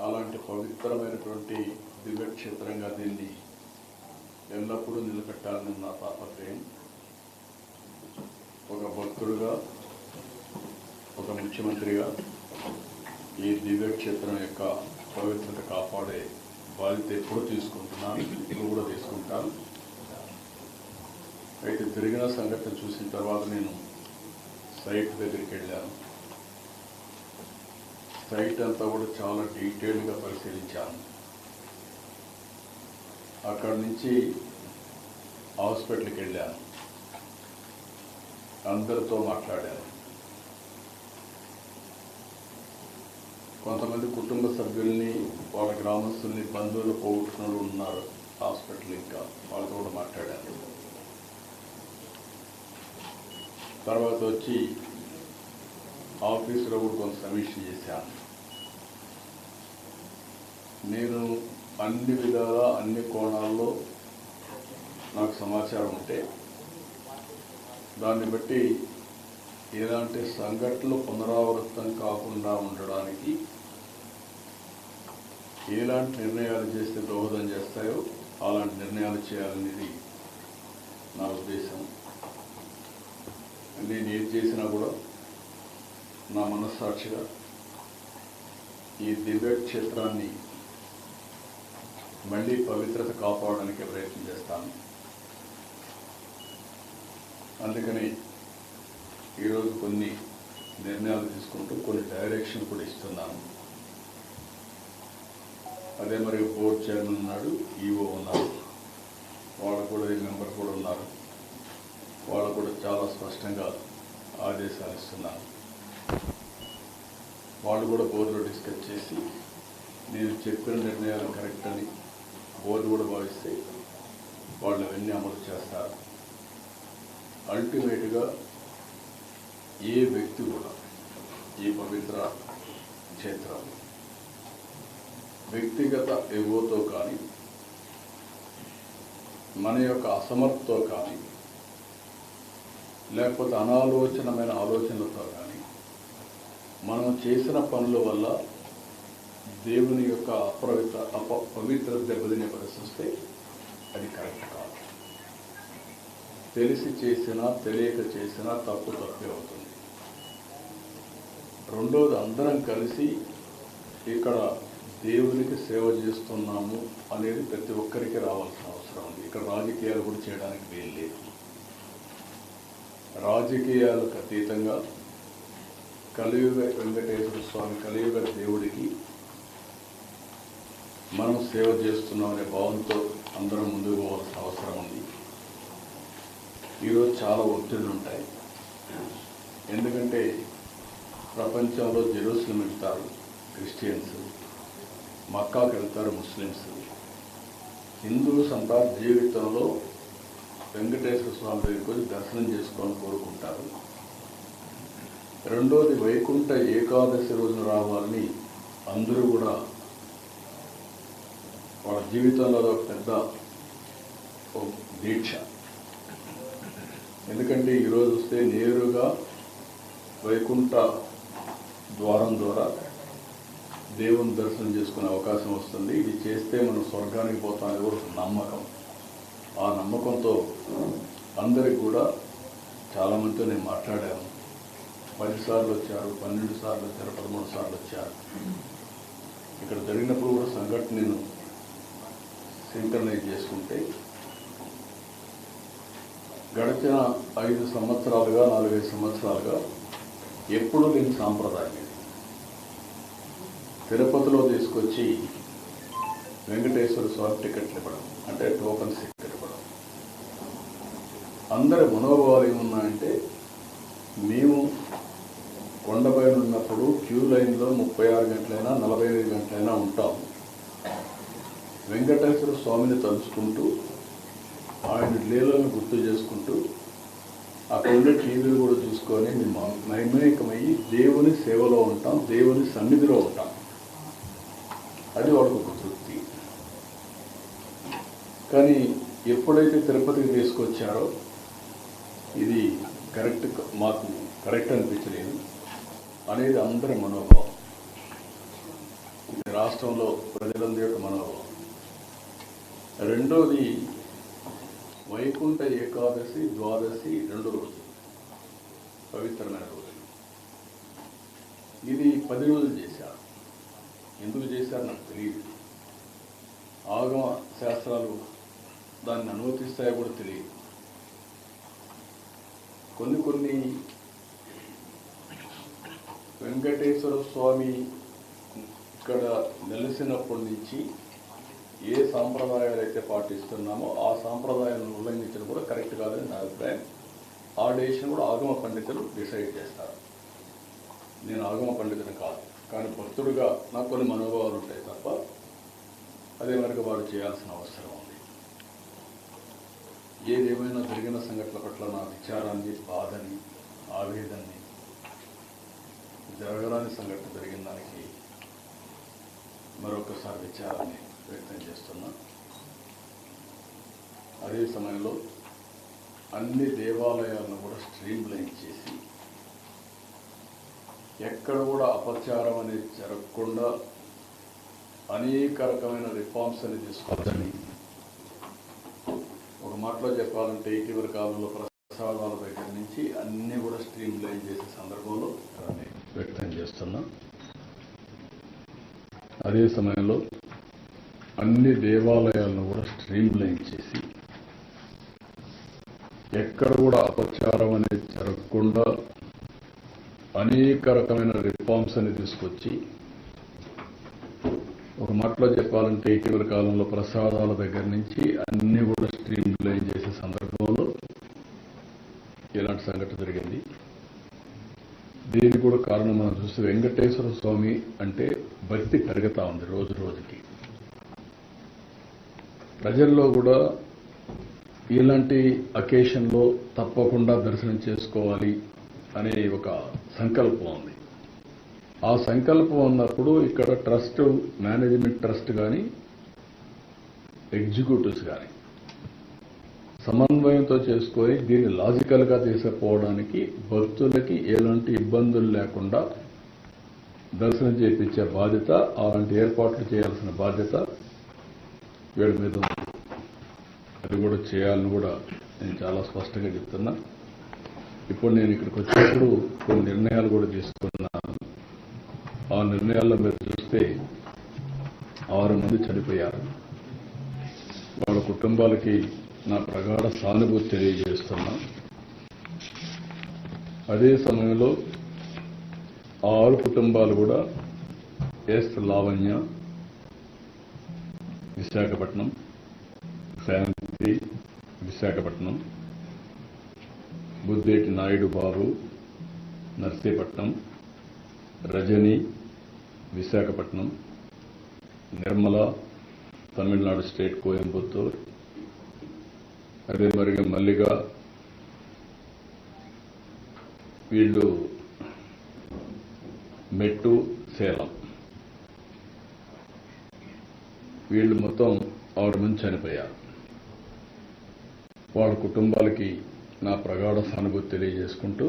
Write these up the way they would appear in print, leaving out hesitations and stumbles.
అలాంటి పవిత్రమైనటువంటి దివ్యక్షేత్రంగా దీన్ని ఎల్లప్పుడూ నిలబెట్టాలని నా తాపత్రయం. ఒక భక్తుడుగా, ఒక ముఖ్యమంత్రిగా ఈ దివ్యక్షేత్రం యొక్క పవిత్రత కాపాడే బాధ్యత ఎప్పుడు తీసుకుంటున్నాను, ఇప్పుడు కూడా తీసుకుంటాను. అయితే జరిగిన సంఘటన చూసిన తర్వాత నేను సైట్ దగ్గరికి వెళ్ళాను. సైట్ అంతా కూడా చాలా డీటెయిల్గా పరిశీలించాను. అక్కడి నుంచి హాస్పిటల్కి వెళ్ళాను, అందరితో మాట్లాడాను. కొంతమంది కుటుంబ సభ్యుల్ని, వాళ్ళ గ్రామస్తుల్ని, బంధువులు పోగొట్టుకుని ఉన్నారు హాస్పిటల్, ఇంకా వాళ్ళతో కూడా మాట్లాడాను. తర్వాత వచ్చి ఆఫీసులో కూడా కొంత సమీక్ష చేశాను. నేను అన్ని విధాలా, అన్ని కోణాల్లో నాకు సమాచారం ఉంటే దాన్ని బట్టి ఎలాంటి సంఘటనలు పునరావృతం కాకుండా ఉండడానికి ఎలాంటి నిర్ణయాలు చేస్తే దోహదం చేస్తాయో అలాంటి నిర్ణయాలు చేయాలనేది నా ఉద్దేశం. నేను ఏది చేసినా కూడా నా మనస్సాక్షిగా ఈ దివ్యక్షేత్రాన్ని మళ్ళీ పవిత్రత కాపాడడానికి ప్రయత్నం చేస్తాను. అందుకని ఈరోజు కొన్ని నిర్ణయాలు తీసుకుంటూ కొన్ని డైరెక్షన్ కూడా ఇస్తున్నాను. అదే మరి బోర్డు చైర్మన్ ఉన్నాడు, ఈఓ ఉన్నారు, వాళ్ళు కూడా మెంబర్ కూడా ఉన్నారు. వాళ్ళు కూడా చాలా స్పష్టంగా ఆదేశాలు ఇస్తున్నాను. వాళ్ళు కూడా బోర్డులో డిస్కస్ చేసి నేను చెప్పిన నిర్ణయాలు కరెక్ట్ అని బోర్డు కూడా భావిస్తే వాళ్ళు అవన్నీ అమలు చేస్తారు. అల్టిమేట్గా ఏ వ్యక్తి కూడా ఈ పవిత్ర క్షేత్రం వ్యక్తిగత ఎగోతో కానీ, మన యొక్క అసమర్థతో కానీ, లేకపోతే అనాలోచనమైన ఆలోచనలతో కానీ మనం చేసిన పనుల వల్ల దేవుని యొక్క పవిత్రత దెబ్బతినే పరిస్థితి వస్తే అది కరెక్ట్ కాదు. తెలిసి చేసినా తెలియక చేసినా తప్పే అవుతుంది. రెండోది, అందరం కలిసి ఇక్కడ దేవునికి సేవ చేస్తున్నాము అనేది ప్రతి ఒక్కరికి రావాల్సిన అవసరం ఉంది. ఇక్కడ రాజకీయాలు కూడా చేయడానికి వీలు లేదు. రాజకీయాలకు అతీతంగా కలియుగ వెంకటేశ్వర స్వామి, కలియుగ దేవుడికి మనం సేవ చేస్తున్నాం అనే భావంతో అందరం ముందుకు పోవాల్సిన అవసరం ఉంది. ఈరోజు చాలా ఒత్తిడులు ఉంటాయి. ఎందుకంటే ప్రపంచంలో జెరూసలేం వెళ్తారు క్రిస్టియన్స్, మక్కాకు వెళ్తారు ముస్లిమ్స్. హిందూస్ అంతా జీవితంలో వెంకటేశ్వర స్వామి దగ్గరికి వచ్చి దర్శనం చేసుకొని కోరుకుంటారు. రెండోది, వైకుంఠ ఏకాదశి రోజున రావాలని అందరూ కూడా వాళ్ళ జీవితంలో ఒక పెద్ద దీక్ష. ఎందుకంటే ఈరోజు వస్తే నేరుగా వైకుంఠ ద్వారం ద్వారా దేవుని దర్శనం చేసుకునే అవకాశం వస్తుంది. ఇది చేస్తే మనం స్వర్గానికి పోతామని కూడా నమ్మకం. ఆ నమ్మకంతో అందరికి కూడా చాలామందితో నేను మాట్లాడాను. 10 సార్లు వచ్చారు, 12 సార్లు వచ్చారు, 13 సార్లు వచ్చారు. ఇక్కడ జరిగినప్పుడు కూడా సంఘటన నేను సింక్రనైజ్ చేసుకుంటే గడిచిన 5 సంవత్సరాలుగా 4-5 సంవత్సరాలుగా ఎప్పుడూ లేని సాంప్రదాయం ఇది. తిరుపతిలో తీసుకొచ్చి వెంకటేశ్వర స్వామి టికెట్లు ఇవ్వడం, అంటే టోకన్స్ టికెట్ ఇవ్వడం. అందరి మనోభావాలు ఏమున్నాయంటే, మేము కొండపైన ఉన్నప్పుడు క్యూ లైన్లో 36 గంటలైనా 45 గంటలైనా ఉంటాం. వెంకటేశ్వర స్వామిని తలుచుకుంటూ, ఆయన లీలను గుర్తు చేసుకుంటూ, అక్కడ ఉండే టీవీలు కూడా చూసుకొని మేము నైమికమయ్యి దేవుని సేవలో ఉంటాం, దేవుని సన్నిధిలో ఉంటాం. అది వాళ్ళకు ఒక తృప్తి. కానీ ఎప్పుడైతే తిరుపతికి తీసుకొచ్చారో ఇది మాకు కరెక్ట్ అనిపించలేదు అనేది అందరి మనోభావం. రాష్ట్రంలో ప్రజలందరి యొక్క మనోభావం. రెండోది వైకుంఠ ఏకాదశి, ద్వాదశి 2 రోజులు పవిత్రమైన రోజులు. ఇది 10 రోజులు చేశారు. ఎందుకు చేశారు నాకు తెలియదు. ఆగమ శాస్త్రాలు దాన్ని అనుమతిస్తాయో కూడా తెలియదు. కొన్ని వెంకటేశ్వర స్వామి ఇక్కడ నెలసినప్పటి నుంచి ఏ సాంప్రదాయాలు అయితే పాటిస్తున్నామో ఆ సాంప్రదాయాలను ఉల్లంఘించడం కూడా కరెక్ట్ కాదని నా అభిప్రాయం. ఆ డెసిషన్ కూడా ఆగమ పండితులు డిసైడ్ చేస్తారు. నేను ఆగమ పండితుని కాదు, కానీ భక్తుడిగా నాకు కొన్ని మనోభావాలు ఉంటాయి తప్ప అదే వరకు వాడు చేయాల్సిన అవసరం ఉంది. ఏదేమైనా జరిగిన సంఘటనల పట్ల నా విచారాన్ని, బాధని, ఆవేదనని, జరగరాని సంఘటన జరిగిన దానికి మరొకసారి విచారాన్ని వ్యక్తం చేస్తున్నా. అదే సమయంలో అన్ని దేవాలయాలను కూడా స్ట్రీమ్లైన్ చేసి ఎక్కడ కూడా అపచారం అనేది జరగకుండా అనేక రకమైన రిఫార్మ్స్ అని తీసుకోవాలని, ఒక మాటలో చెప్పాలంటే ఇటీవల కాలంలో ప్రసాదాల దగ్గర నుంచి అన్నీ కూడా స్ట్రీమ్లైన్ చేసే సందర్భంలో వ్యక్తం చేస్తున్నా. అదే సమయంలో అన్ని దేవాలయాలను కూడా స్ట్రీమ్లైన్ చేసి ఎక్కడ కూడా అపచారం అనేది జరగకుండా అనేక రకమైన రిఫార్మ్స్ అని తీసుకొచ్చి, ఒక మాటలో చెప్పాలంటే ఇటీవల కాలంలో ప్రసాదాల దగ్గర నుంచి అన్ని కూడా స్ట్రీమ్లైన్ చేసే సందర్భంలో ఇలాంటి సంఘటన జరిగింది. దీనికి కూడా కారణం మనం చూస్తే వెంకటేశ్వర స్వామి అంటే భక్తి పెరుగుతా ఉంది రోజు రోజుకి. ప్రజల్లో కూడా ఇలాంటి అకేషన్లో తప్పకుండా దర్శనం చేసుకోవాలి అనే ఒక సంకల్పం ఉంది. ఆ సంకల్పం ఉన్నప్పుడు ఇక్కడ ట్రస్ట్, మేనేజ్మెంట్ ట్రస్ట్ కానీ ఎగ్జిక్యూటివ్స్ కానీ సమన్వయంతో చేసుకొని దీన్ని లాజికల్గా తీసుకుపోవడానికి భక్తులకి ఎలాంటి ఇబ్బందులు లేకుండా దర్శనం చేయించే బాధ్యత, అలాంటి ఏర్పాట్లు చేయాల్సిన బాధ్యత వీళ్ళ మీద ఉంది. అది కూడా చేయాలని కూడా నేను చాలా స్పష్టంగా చెప్తున్నా. ఇప్పుడు నేను ఇక్కడికి వచ్చినప్పుడు కొన్ని నిర్ణయాలు కూడా తీసుకున్నాను. ఆ నిర్ణయాల్లో మీరు చూస్తే 6 మంది చనిపోయారు. వాళ్ళ కుటుంబాలకి నా ప్రగాఢ సానుభూతి తెలియజేస్తున్నా. అదే సమయంలో 6 కుటుంబాలు కూడా ఎస్ లావణ్య విశాఖపట్నం, శాంతి విశాఖపట్నం, బుద్ధేటి నాయుడు బాబు నర్సీపట్నం, రజని విశాఖపట్నం, నిర్మల తమిళనాడు స్టేట్ కోయంబత్తూర్, అదే మరిగా మల్లిగా వీళ్ళు మెట్టు సేలం, వీళ్ళు మొత్తం 6 మంది చనిపోయారు. వాళ్ళ కుటుంబాలకి నా ప్రగాఢ సానుభూతి తెలియజేసుకుంటూ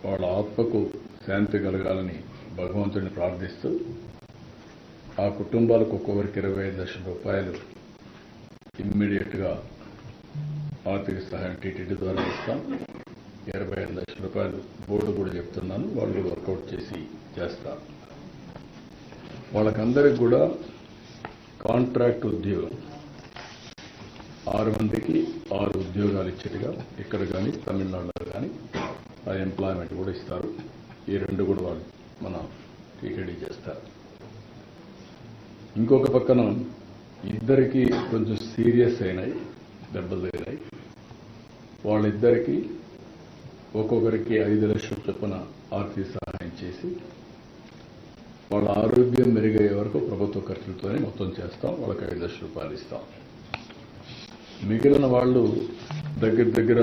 వాళ్ళ ఆత్మకు శాంతి కలగాలని భగవంతుడిని ప్రార్థిస్తూ ఆ కుటుంబాలకు ఒక్కొక్కరికి 25 లక్షల రూపాయలు ఇమ్మీడియట్గా ఆర్థిక సహాయం టీటీడీ ద్వారా ఇస్తాం. 25 లక్షల రూపాయలు బోర్డు కూడా చెప్తున్నాను, వాళ్ళు వర్కౌట్ చేసి చేస్తారు. వాళ్ళకందరికి కూడా కాంట్రాక్ట్ ఉద్యోగం 6 మందికి 6 ఉద్యోగాలు ఇచ్చేట్టుగా ఇక్కడ కానీ తమిళనాడులో కానీ ఆ ఎంప్లాయ్మెంట్ కూడా ఇస్తారు. ఈ 2 కూడా వాళ్ళు మన టీటీడీ చేస్తారు. ఇంకొక పక్కన ఇద్దరికి కొంచెం సీరియస్ అయినాయి, దెబ్బలు తగిలాయి. వాళ్ళిద్దరికీ ఒక్కొక్కరికి 5 లక్షల చొప్పున ఆర్థిక సహాయం చేసి వాళ్ళ ఆరోగ్యం మెరుగయ్యే వరకు ప్రభుత్వ ఖర్చులతోనే మొత్తం చేస్తాం. వాళ్ళకి 5 లక్షల రూపాయలు ఇస్తాం. మిగిలిన వాళ్ళు దగ్గర